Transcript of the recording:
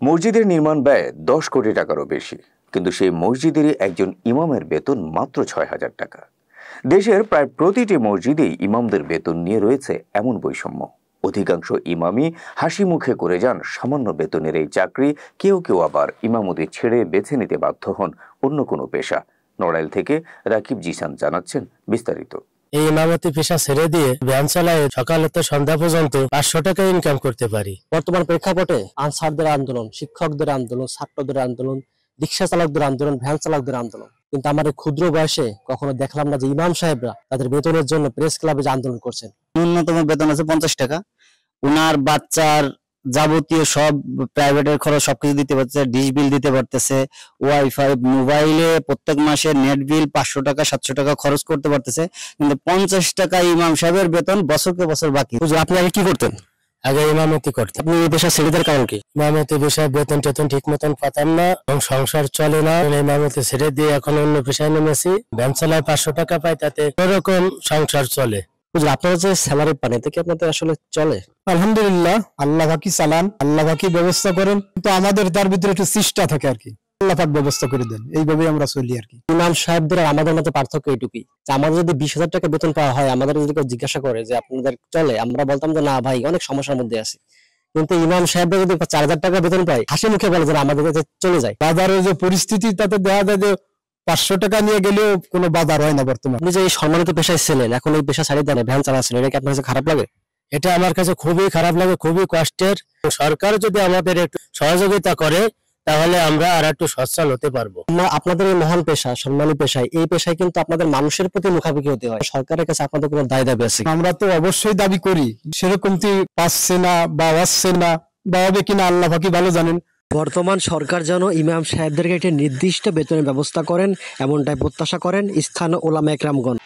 মসজিদের নির্মাণ ব্যয় 10 কোটি টাকারও বেশি, কিন্তু সেই মসজিদেরই একজন ইমামের বেতন মাত্র 6,000 টাকা। দেশের প্রায় প্রতিটি মসজিদেই ইমামদের বেতন নিয়ে রয়েছে এমন বৈষম্য। অধিকাংশ ইমামই হাসি মুখে করে যান সামান্য বেতনের এই চাকরি। কেউ কেউ আবার ইমামতি ছেড়ে বেছে নিতে বাধ্য হন অন্য কোনো পেশা। নড়াইল থেকে রাকিব জিসান জানাচ্ছেন বিস্তারিত। এই ইমামতি পেশা ছেড়ে দিয়ে ভ্যান চালায় সকাল হতে সন্ধ্যা পর্যন্ত 500 টাকা ইনকাম করতে পারি। বর্তমান প্রেক্ষাপটে আনসারদের আন্দোলন, শিক্ষকদের আন্দোলন, ছাত্রদের আন্দোলন, রিক্সা চালকদের আন্দোলন, ভ্যান চালকদের আন্দোলন, কিন্তু আমাদের ক্ষুদ্র বয়সে কখনো দেখলাম না যে ইমাম সাহেবরা তাদের বেতনের জন্য প্রেস ক্লাবে যে আন্দোলন করছেন। ন্যূনতম বেতন আছে 50 টাকা। উনার বাচ্চার যাবতীয় সব প্রাইভেটের খরচ সবকিছু দিতে পারতেছে, ডিশ বিল দিতে পারতেছে, ওয়াইফাই, মোবাইলে প্রত্যেক মাসে নেট বিল 500 টাকা 700 টাকা খরচ করতে পারতেছে, কিন্তু 50 টাকা ইমাম সাহেবের বেতন বছরকে বছর বাকি। আপনি আগে কি করতেন? আগে ইমামতি করতাম। আপনি এই পেশা ছেড়ে দেওয়ার কারণ কি? ইমামতি পেশায় বেতন টেতন ঠিক মতন পাতাম না এবং সংসার চলে না। ইমামতি ছেড়ে দিয়ে এখন অন্য পেশায় নেমেছি। ভ্যান চালায় 500 টাকা পাই, তাতে কোনোরকম সংসার চলে। আপনারা যে স্যালারি পান এতে কি আপনাদের আসলে চলে? আলহামদুলিল্লাহ, আল্লাহ বাকি চালান, আল্লাহ বাকি ব্যবস্থা করেন, কিন্তু আমাদের তার ভিতরে একটু চেষ্টা থাকে আর কি। আল্লাহ পাক ব্যবস্থা করে দেন, এইভাবেই আমরা চলি আর কি। ইমাম সাহেবদের আর আমাদের মধ্যে পার্থক্য এইটুকুই যে আমাদের যদি 20,000 টাকা বেতন পাওয়া হয়, আমাদের যদি কেউ জিজ্ঞাসা করে যে আপনাদের চলে, আমরা বলতাম যে না ভাই, অনেক সমস্যার মধ্যে আছি। কিন্তু ইমাম সাহেবরা যদি 4,000 টাকা বেতন পায়, হাসি মুখে বলে যে আমাদের চলে যায়। বাজারের যে পরিস্থিতি তাতে দেখা যায় যে 500 টাকা নিয়ে গেলেও কোনো বাজার হয় না বর্তমানে। আপনি যে এই সম্মানিত পেশায় ছিলেন, এখন এই পেশা ছাড়িয়ে দেন, ভ্যান চালাচ্ছেন, এটা কি আপনার কাছে খারাপ লাগে? এটা আমার কাছে খুবই খারাপ লাগে, খুবই কষ্টের। সরকার যদি আমাদের একটু সহযোগিতা করে তাহলে আমরা আর একটু সচ্ছল হতে পারবো। আপনাদের এই মহান পেশা, সম্মানী পেশায়, এই পেশায় কিন্তু আপনাদের মানুষের প্রতি মুখাপেক্ষি হতে হয়। সরকারের কাছে আপনাদের কোনো দায় দাবি আছে? আমরা তো অবশ্যই দাবি করি, সেরকম কি পাচ্ছে না বা আসছে না বা হবে কিনা আল্লাহ বাকি ভালো জানেন। বর্তমান সরকার যেন ইমাম সাহেবদেরকে একটি নির্দিষ্ট বেতনের ব্যবস্থা করেন, এমনটাই প্রত্যাশা করেন স্থানীয় উলামা একরামগণ।